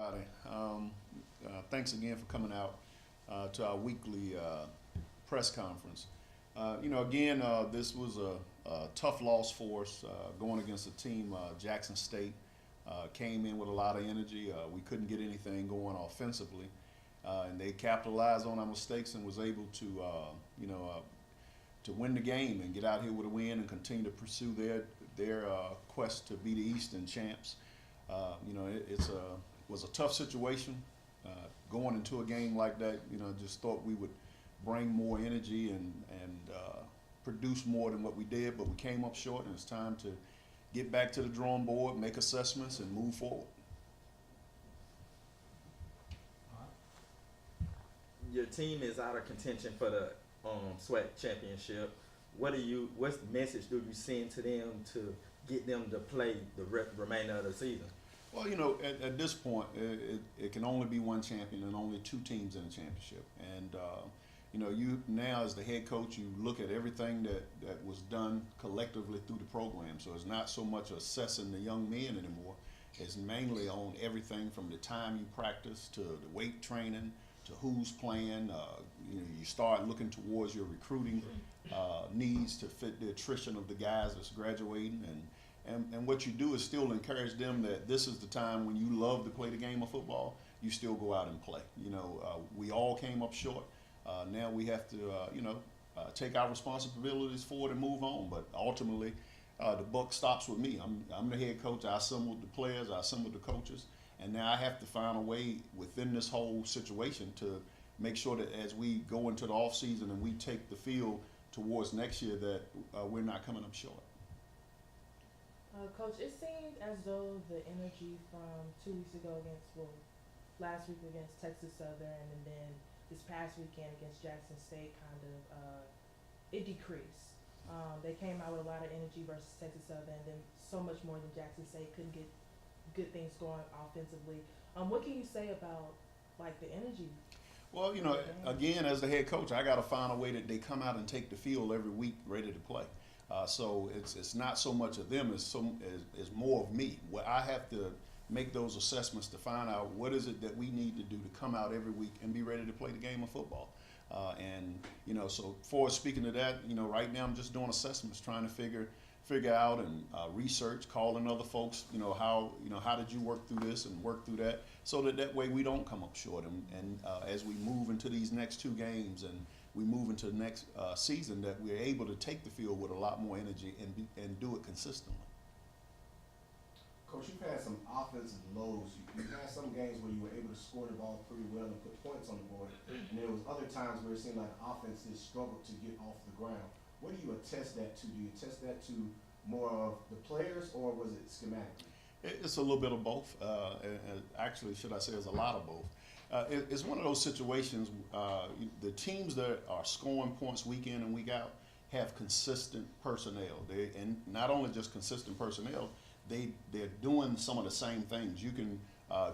Everybody. Thanks again for coming out to our weekly press conference. Again, this was a tough loss for us going against a team, Jackson State. Came in with a lot of energy. We couldn't get anything going offensively, and they capitalized on our mistakes and was able to, to win the game and get out here with a win and continue to pursue their quest to be the Eastern champs. It was a tough situation going into a game like that. Just thought we would bring more energy and produce more than what we did, but we came up short, and it's time to get back to the drawing board, make assessments, and move forward. Your team is out of contention for the SWAC championship. What message do you send to them to get them to play the remainder of the season? Well, at this point, it can only be one champion and only two teams in the championship. And, you now as the head coach, you look at everything that was done collectively through the program. So it's not so much assessing the young men anymore. It's mainly on everything from the time you practice to the weight training to who's playing. You start looking towards your recruiting needs to fit the attrition of the guys that's graduating. And what you do is still encourage them that this is the time when you love to play the game of football, you still go out and play. We all came up short. Now we have to, take our responsibilities forward and move on. But ultimately, the buck stops with me. I'm the head coach. I assembled the players. I assembled the coaches. And now I have to find a way within this whole situation to make sure that as we go into the off season and we take the field towards next year, that we're not coming up short. Coach, it seemed as though the energy from 2 weeks ago last week against Texas Southern, and then this past weekend against Jackson State it decreased. They came out with a lot of energy versus Texas Southern, and then so much more than Jackson State couldn't get good things going offensively. What can you say about the energy? Well, again, as the head coach, I got to find a way that they come out and take the field every week ready to play. So it's not so much of them as more of me. Where I have to make those assessments to find out what is it that we need to do to come out every week and be ready to play the game of football. So for speaking to that, right now I'm just doing assessments, trying to figure out and research, calling other folks. How did you work through this and work through that, so that way we don't come up short. And as we move into these next two games and we move into the next season, that we're able to take the field with a lot more energy and do it consistently. Coach, you've had some offensive lows. You've had some games where you were able to score the ball pretty well and put points on the board, and there was other times where it seemed like offenses struggled to get off the ground. What do you attest that to? Do you attest that to more of the players, or was it schematically? It's a little bit of both. Actually, should I say, it's a lot of both. It's one of those situations. The teams that are scoring points week in and week out have consistent personnel. And not only just consistent personnel, they're doing some of the same things. You can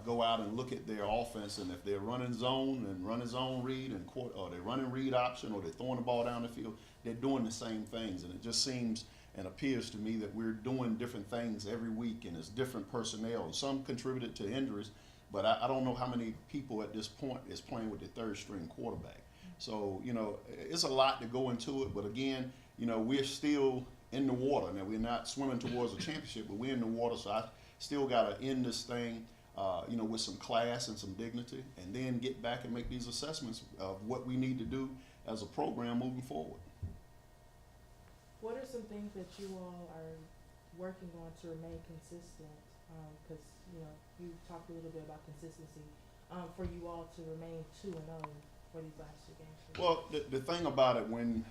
go out and look at their offense, and if they're running zone and running zone read or they're running read option, or they're throwing the ball down the field, they're doing the same things. And it just seems and appears to me that we're doing different things every week, and it's different personnel. And some contributed to injuries, but I don't know how many people at this point is playing with the third string quarterback. So, it's a lot to go into it. But again, we're still in the water. Now, we're not swimming towards a championship, but we're in the water. So I still got to end this thing, with some class and some dignity, and then get back and make these assessments of what we need to do as a program moving forward. What are some things that you all are working on to remain consistent? Because you talked a little bit about consistency for you all to remain 2-0 for these last two games. Well, the thing about it, when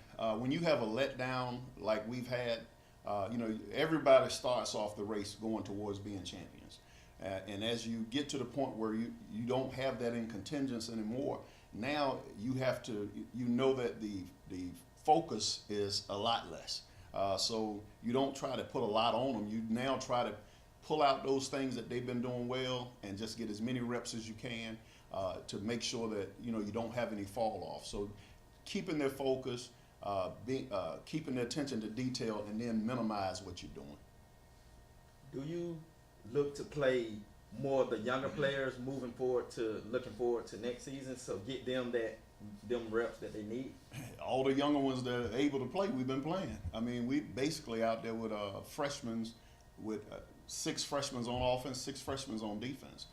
you have a letdown like we've had, everybody starts off the race going towards being champions, and as you get to the point where you don't have that in contingents anymore, now you have to that the focus is a lot less. So you don't try to put a lot on them. You now try to pull out those things that they've been doing well and just get as many reps as you can to make sure that you don't have any fall off. So keeping their focus, keeping their attention to detail, and then minimize what you're doing. Do you look to play more of the younger players looking forward to next season, so get them reps that they need? All the younger ones that are able to play, we've been playing. I mean, we basically out there with freshmen, with 6 freshmen on offense, 6 freshmen on defense.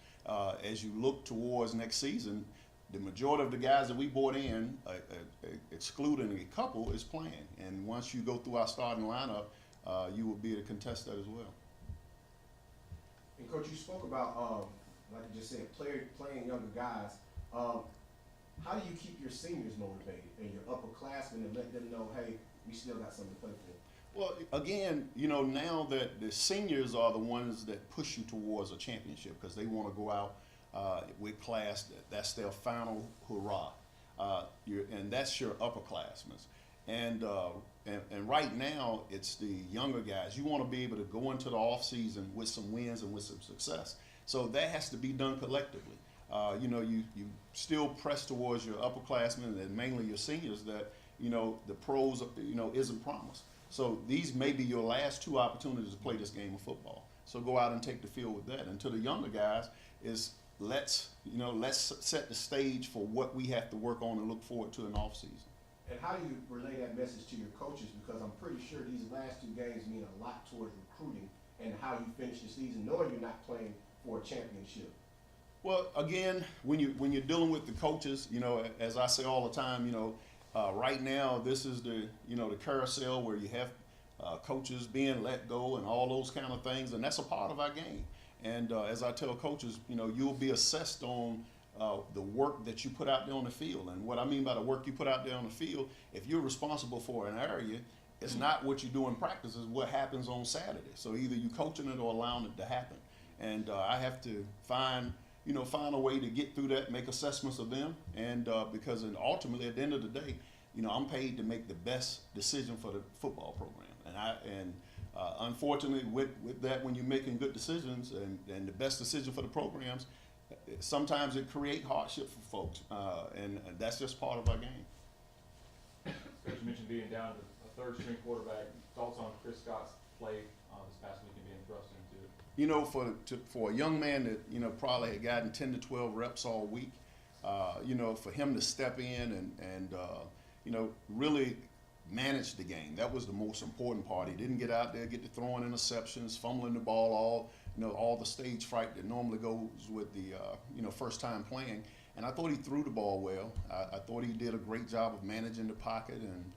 As you look towards next season, the majority of the guys that we brought in, excluding a couple, is playing. And once you go through our starting lineup, you will be able to contest that as well. And Coach, you spoke about, like you just said, playing younger guys. How do you keep your seniors motivated and your upperclassmen and let them know, hey, we still got something to play for? Well, again, now that the seniors are the ones that push you towards a championship because they want to go out with class. That's their final hurrah. And that's your upperclassmen. And right now, it's the younger guys. You want to be able to go into the off season with some wins and with some success. So that has to be done collectively. You still press towards your upperclassmen and mainly your seniors that, the pros, isn't promised. So these may be your last 2 opportunities to play this game of football. So go out and take the field with that. And to the younger guys is let's set the stage for what we have to work on and look forward to in off season. And how do you relay that message to your coaches? Because I'm pretty sure these last 2 games mean a lot towards recruiting and how you finish the season, knowing you're not playing for a championship. Well, again, when you're dealing with the coaches, as I say all the time, right now this is the carousel where you have coaches being let go and all those kind of things, and that's a part of our game. And as I tell coaches, you'll be assessed on the work that you put out there on the field. And what I mean by the work you put out there on the field, if you're responsible for an area, it's not what you do in practice, it's what happens on Saturday. So either you coaching it or allowing it to happen. And I have to find a way to get through that, make assessments of them, and because ultimately at the end of the day, I'm paid to make the best decision for the football program. And unfortunately, with that, when you're making good decisions and the best decision for the programs, sometimes it creates hardship for folks, and that's just part of our game. Coach, you mentioned being down to a 3rd-string quarterback. Thoughts on Chris Scott's play this past week and being thrust into it? For a young man that probably had gotten 10 to 12 reps all week, for him to step in and really manage the game, that was the most important part. He didn't get out there, get to throwing interceptions, fumbling the ball, all the stage fright that normally goes with the first time playing. And I thought he threw the ball well. I thought he did a great job of managing the pocket, and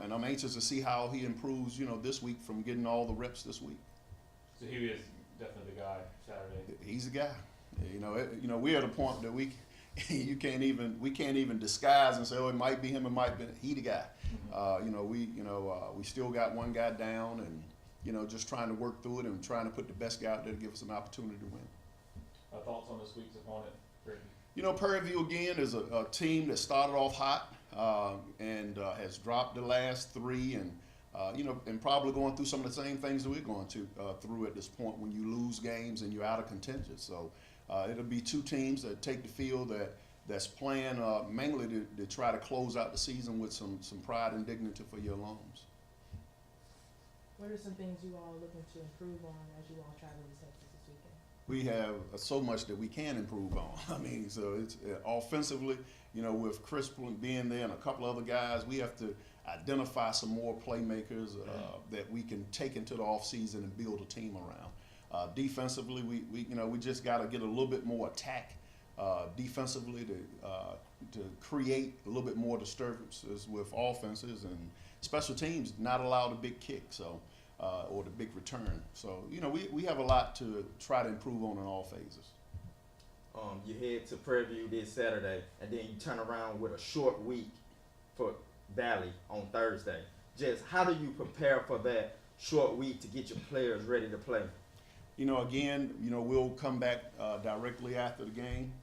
and I'm anxious to see how he improves this week from getting all the reps this week. So he is definitely the guy Saturday. He's the guy. We're at a point that we can't even disguise and say, oh, it might be him, it might be he the guy. Mm-hmm. We still got one guy down, and just trying to work through it and trying to put the best guy out there to give us an opportunity to win. Thoughts on this week's opponent, Ricky? Prairie View again is a team that started off hot and has dropped the last 3, and probably going through some of the same things that we're going through at this point when you lose games and you're out of contention. So it'll be 2 teams that take the field that's playing mainly to try to close out the season with some pride and dignity for your alums. What are some things you all are looking to improve on as you all travel to Texas this weekend? We have so much that we can improve on. I mean, so it's offensively, with Chris being there and a couple other guys, we have to identify some more playmakers that we can take into the offseason and build a team around. Defensively, we just got to get a little bit more attack defensively to create a little bit more disturbances with offenses, and special teams not allow the big kick, or the big return. So we have a lot to try to improve on in all phases. You head to Prairie View this Saturday, and then you turn around with a short week for Valley on Thursday. Just how do you prepare for that short week to get your players ready to play? Again, we'll come back directly after the game.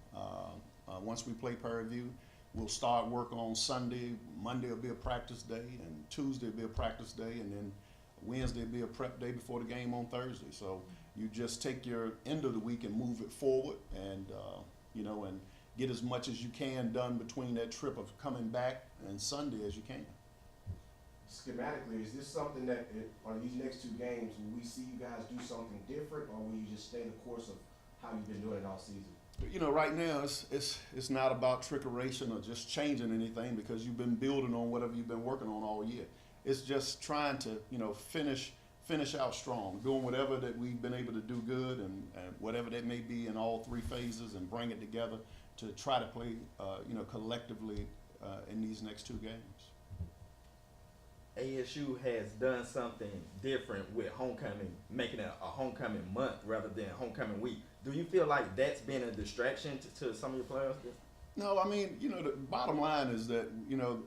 Once we play Prairie View, we'll start work on Sunday. Monday will be a practice day, and Tuesday will be a practice day, and then Wednesday will be a prep day before the game on Thursday. So you just take your end of the week and move it forward, and and get as much as you can done between that trip of coming back and Sunday as you can. Schematically, is this something that on these next 2 games, will we see you guys do something different, or will you just stay the course of how you've been doing it all season? You know, right now it's not about trickeration or just changing anything, because you've been building on whatever you've been working on all year. It's just trying to, you know, finish out strong, doing whatever that we've been able to do good, and whatever that may be in all three phases, and bring it together to try to play, you know, collectively in these next two games. ASU has done something different with homecoming, making it a homecoming month rather than homecoming week. Do you feel like that's been a distraction to some of your players? No, I mean, you know, the bottom line is that, you know,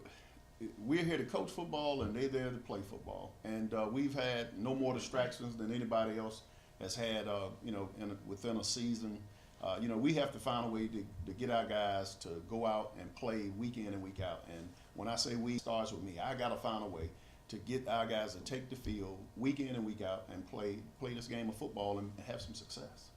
we're here to coach football and they're there to play football. And we've had no more distractions than anybody else has had, you know, within a season. You know, we have to find a way to get our guys to go out and play week in and week out. And when I say we, it starts with me. I got to find a way to get our guys to take the field week in and week out and play this game of football and have some success.